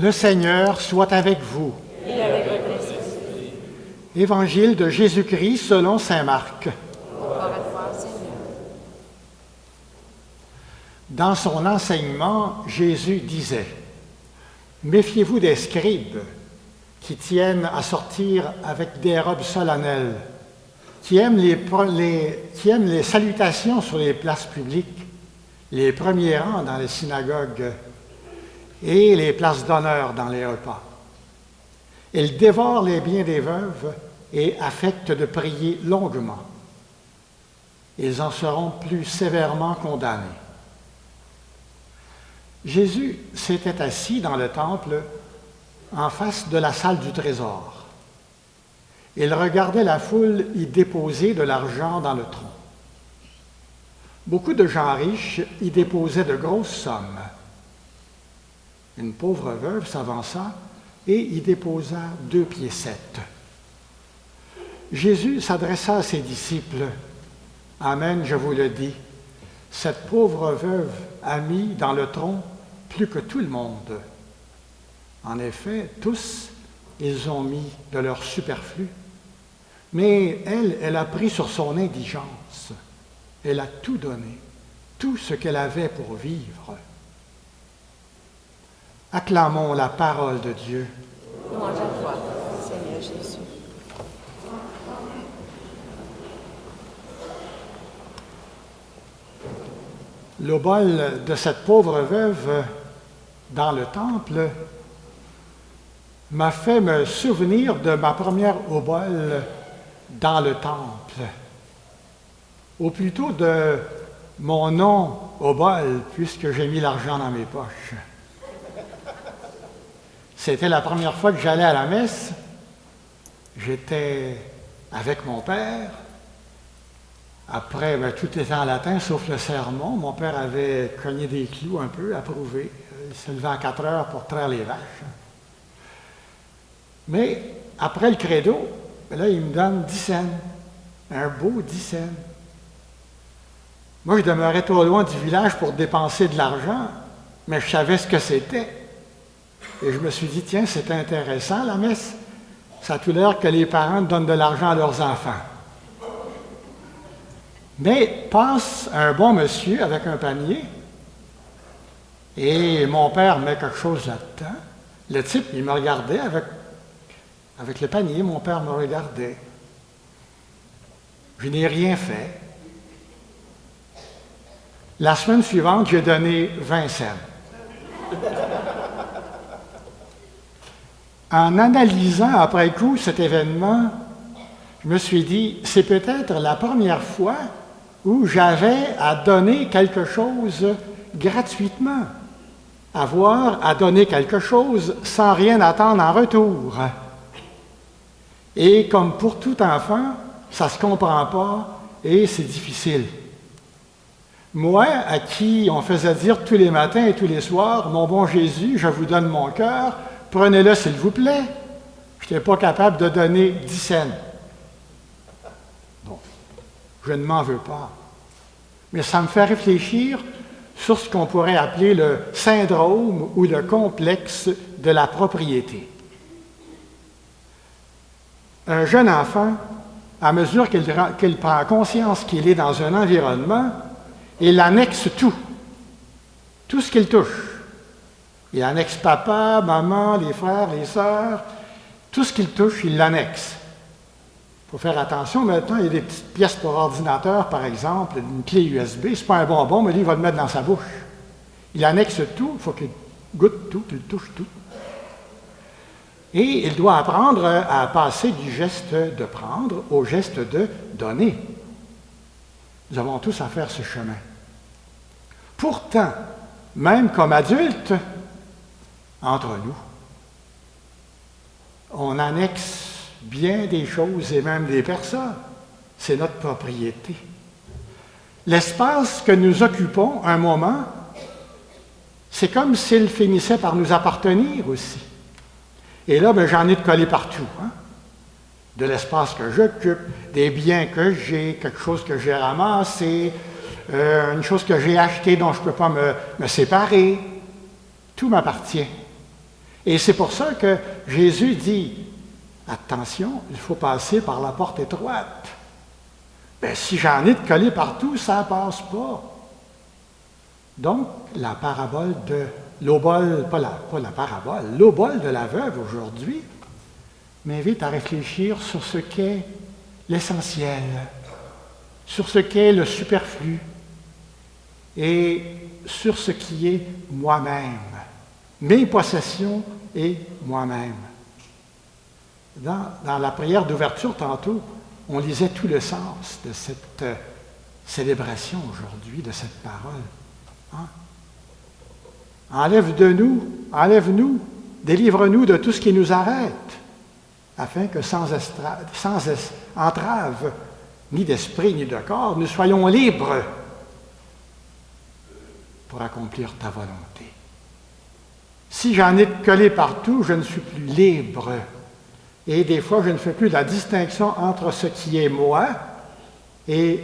Le Seigneur soit avec vous. Et avec votre esprit. Évangile de Jésus-Christ selon saint Marc. Gloire à toi, Seigneur. Dans son enseignement, Jésus disait « Méfiez-vous des scribes qui tiennent à sortir avec des robes solennelles, qui aiment les salutations sur les places publiques, les premiers rangs dans les synagogues et les places d'honneur dans les repas. Ils dévorent les biens des veuves et affectent de prier longuement. Ils en seront plus sévèrement condamnés. » Jésus s'était assis dans le temple en face de la salle du trésor. Il regardait la foule y déposer de l'argent dans le tronc. Beaucoup de gens riches y déposaient de grosses sommes. Une pauvre veuve s'avança et y déposa 2 piécettes. Jésus s'adressa à ses disciples. « Amen, je vous le dis, cette pauvre veuve a mis dans le tronc plus que tout le monde. En effet, tous, ils ont mis de leur superflu. Mais elle a pris sur son indigence. Elle a tout donné, tout ce qu'elle avait pour vivre. » Acclamons la parole de Dieu. Louange à toi, Seigneur Jésus. L'obole de cette pauvre veuve dans le temple m'a fait me souvenir de ma première obole dans le temple, ou plutôt de mon nom obole, puisque j'ai mis l'argent dans mes poches. C'était la première fois que j'allais à la messe. J'étais avec mon père. Après, tout était en latin, sauf le sermon. Mon père avait cogné des clous un peu, approuvé. Il se levait à 4 heures pour traire les vaches. Mais après le credo, là, il me donne 10 cents. Un beau 10 cents. Moi, je demeurais trop loin du village pour dépenser de l'argent, mais je savais ce que c'était. Et je me suis dit, tiens, c'est intéressant, la messe. Ça a tout l'air que les parents donnent de l'argent à leurs enfants. Mais passe un bon monsieur avec un panier, et mon père met quelque chose là-dedans. Le type, il me regardait avec le panier, mon père me regardait. Je n'ai rien fait. La semaine suivante, j'ai donné 20 cents. En analysant après coup cet événement, je me suis dit, c'est peut-être la première fois où j'avais à donner quelque chose gratuitement, avoir à donner quelque chose sans rien attendre en retour. Et comme pour tout enfant, ça ne se comprend pas et c'est difficile. Moi, à qui on faisait dire tous les matins et tous les soirs, « Mon bon Jésus, je vous donne mon cœur, prenez-le s'il vous plaît. » Je n'étais pas capable de donner 10 cents. Bon, je ne m'en veux pas. Mais ça me fait réfléchir sur ce qu'on pourrait appeler le syndrome ou le complexe de la propriété. Un jeune enfant, à mesure qu'il prend conscience qu'il est dans un environnement, il annexe tout ce qu'il touche. Il annexe papa, maman, les frères, les sœurs, tout ce qu'il touche, il l'annexe. Il faut faire attention, maintenant, il y a des petites pièces pour ordinateur, par exemple, une clé USB, c'est pas un bonbon, mais lui, il va le mettre dans sa bouche. Il annexe tout, il faut qu'il goûte tout, qu'il touche tout. Et il doit apprendre à passer du geste de prendre au geste de donner. Nous avons tous à faire ce chemin. Pourtant, même comme adultes, entre nous, on annexe bien des choses et même des personnes. C'est notre propriété. L'espace que nous occupons un moment, c'est comme s'il finissait par nous appartenir aussi. Et là, j'en ai de collés partout. De l'espace que j'occupe, des biens que j'ai, quelque chose que j'ai ramassé, une chose que j'ai achetée dont je ne peux pas me séparer. Tout m'appartient. Et c'est pour ça que Jésus dit, attention, il faut passer par la porte étroite. Ben, si j'en ai de collés partout, ça ne passe pas. Donc, la parabole de l'obole, pas la parabole, l'obole de la veuve aujourd'hui m'invite à réfléchir sur ce qu'est l'essentiel, sur ce qu'est le superflu et sur ce qui est moi-même, mes possessions et moi-même. Dans la prière d'ouverture, tantôt, on lisait tout le sens de cette célébration aujourd'hui, de cette parole. Hein? Enlève-nous, délivre-nous de tout ce qui nous arrête, afin que sans entrave, ni d'esprit, ni de corps, nous soyons libres pour accomplir ta volonté. Si j'en ai de collés partout, je ne suis plus libre. Et des fois, je ne fais plus la distinction entre ce qui est moi et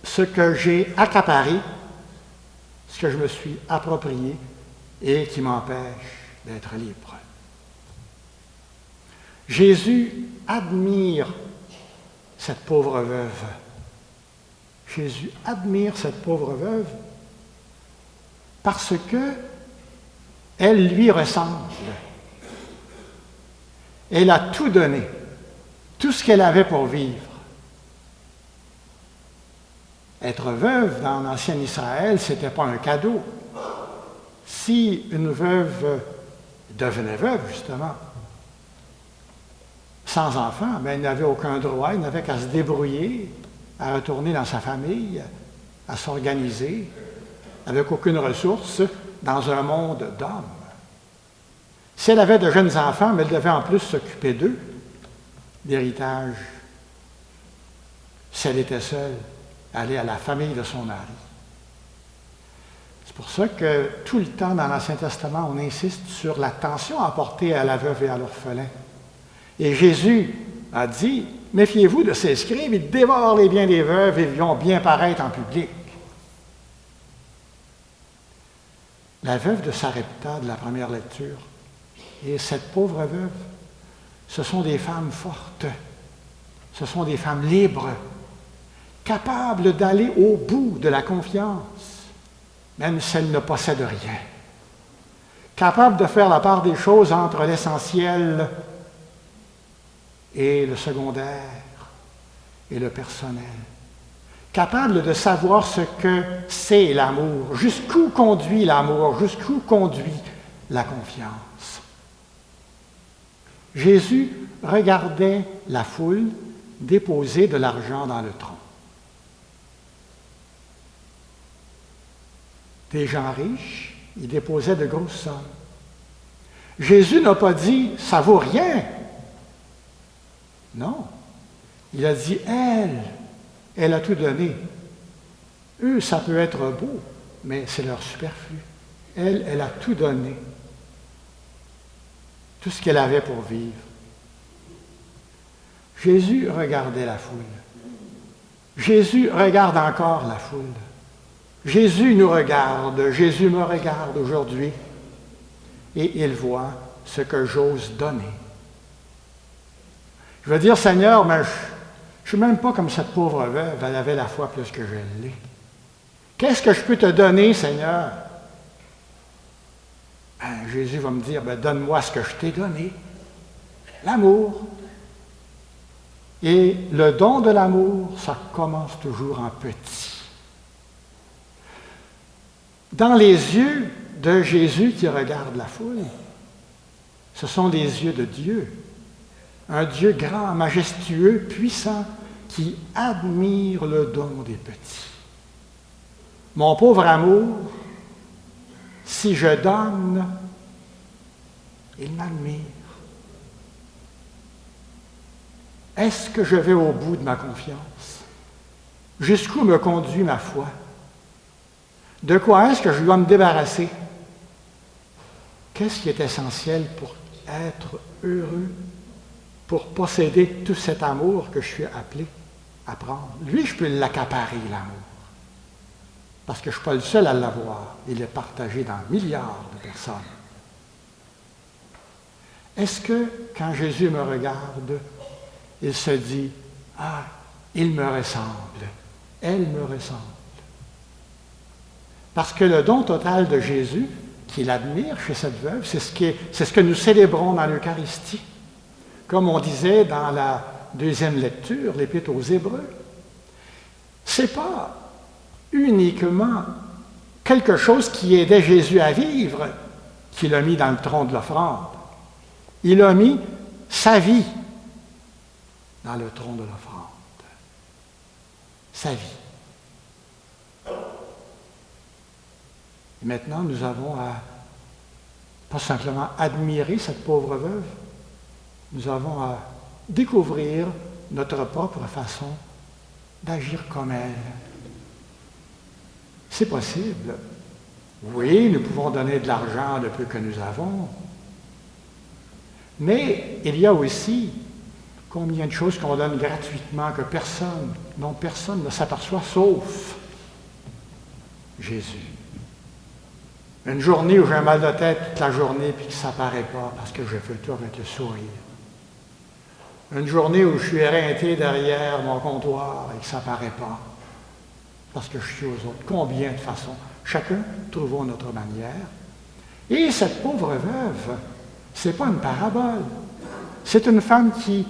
ce que j'ai accaparé, ce que je me suis approprié et qui m'empêche d'être libre. Jésus admire cette pauvre veuve. Jésus admire cette pauvre veuve parce que elle lui ressemble. Elle a tout donné, tout ce qu'elle avait pour vivre. Être veuve dans l'ancien Israël, ce n'était pas un cadeau. Si une veuve devenait veuve, justement, sans enfant, ben, elle n'avait aucun droit, elle n'avait qu'à se débrouiller, à retourner dans sa famille, à s'organiser, avec aucune ressource, dans un monde d'hommes. Si elle avait de jeunes enfants, mais elle devait en plus s'occuper d'eux, d'héritage. Si elle était seule, aller à la famille de son mari. C'est pour ça que tout le temps dans l'Ancien Testament, on insiste sur l'attention apportée à la veuve et à l'orphelin. Et Jésus a dit, méfiez-vous de ces scribes, ils dévorent les biens des veuves et vont bien paraître en public. La veuve de Sarepta, de la première lecture, et cette pauvre veuve, ce sont des femmes fortes, ce sont des femmes libres, capables d'aller au bout de la confiance, même si elles ne possèdent rien, capables de faire la part des choses entre l'essentiel et le secondaire et le personnel, capables de savoir ce que c'est l'amour, jusqu'où conduit l'amour, jusqu'où conduit la confiance. Jésus regardait la foule déposer de l'argent dans le tronc. Des gens riches, ils déposaient de grosses sommes. Jésus n'a pas dit « ça vaut rien ». Non, il a dit « elle a tout donné ». Eux, ça peut être beau, mais c'est leur superflu. Elle a tout donné. Tout ce qu'elle avait pour vivre. Jésus regardait la foule. Jésus regarde encore la foule. Jésus nous regarde, Jésus me regarde aujourd'hui et il voit ce que j'ose donner. Je veux dire, Seigneur, mais je ne suis même pas comme cette pauvre veuve, elle avait la foi plus que je l'ai. Qu'est-ce que je peux te donner, Seigneur? Ben, Jésus va me dire, ben, donne-moi ce que je t'ai donné, l'amour. Et le don de l'amour, ça commence toujours en petit. Dans les yeux de Jésus qui regarde la foule, ce sont les yeux de Dieu, un Dieu grand, majestueux, puissant, qui admire le don des petits. Mon pauvre amour, si je donne, il m'admire. Est-ce que je vais au bout de ma confiance? Jusqu'où me conduit ma foi? De quoi est-ce que je dois me débarrasser? Qu'est-ce qui est essentiel pour être heureux, pour posséder tout cet amour que je suis appelé à prendre? Lui, je peux l'accaparer, l'amour. Parce que je ne suis pas le seul à l'avoir. Il est partagé dans milliards de personnes. est-ce que quand Jésus me regarde, il se dit, « Ah, il me ressemble, elle me ressemble. » Parce que le don total de Jésus, qu'il admire chez cette veuve, c'est ce que nous célébrons dans l'Eucharistie. Comme on disait dans la deuxième lecture, l'Épître aux Hébreux, ce n'est pas uniquement quelque chose qui aidait Jésus à vivre qu'il a mis dans le tronc de l'offrande. Il a mis sa vie dans le tronc de l'offrande. Sa vie. Et maintenant, nous avons à pas simplement admirer cette pauvre veuve, nous avons à découvrir notre propre façon d'agir comme elle. C'est possible. Oui, nous pouvons donner de l'argent le peu que nous avons, mais il y a aussi combien de choses qu'on donne gratuitement que personne ne s'aperçoit sauf Jésus. Une journée où j'ai un mal de tête toute la journée puis que ça ne paraît pas parce que je fais tout avec le sourire. Une journée où je suis éreinté derrière mon comptoir et que ça ne paraît pas parce que je suis aux autres. Combien de façons? Chacun trouvons notre manière. Et cette pauvre veuve, ce n'est pas une parabole. C'est une femme qui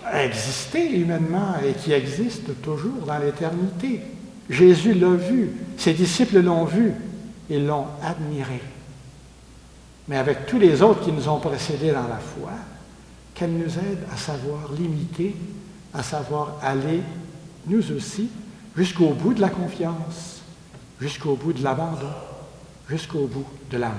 a existé humainement et qui existe toujours dans l'éternité. Jésus l'a vue, ses disciples l'ont vue, ils l'ont admirée. Mais avec tous les autres qui nous ont précédés dans la foi, qu'elle nous aide à savoir l'imiter, à savoir aller, nous aussi, jusqu'au bout de la confiance, jusqu'au bout de l'abandon, jusqu'au bout de l'amour.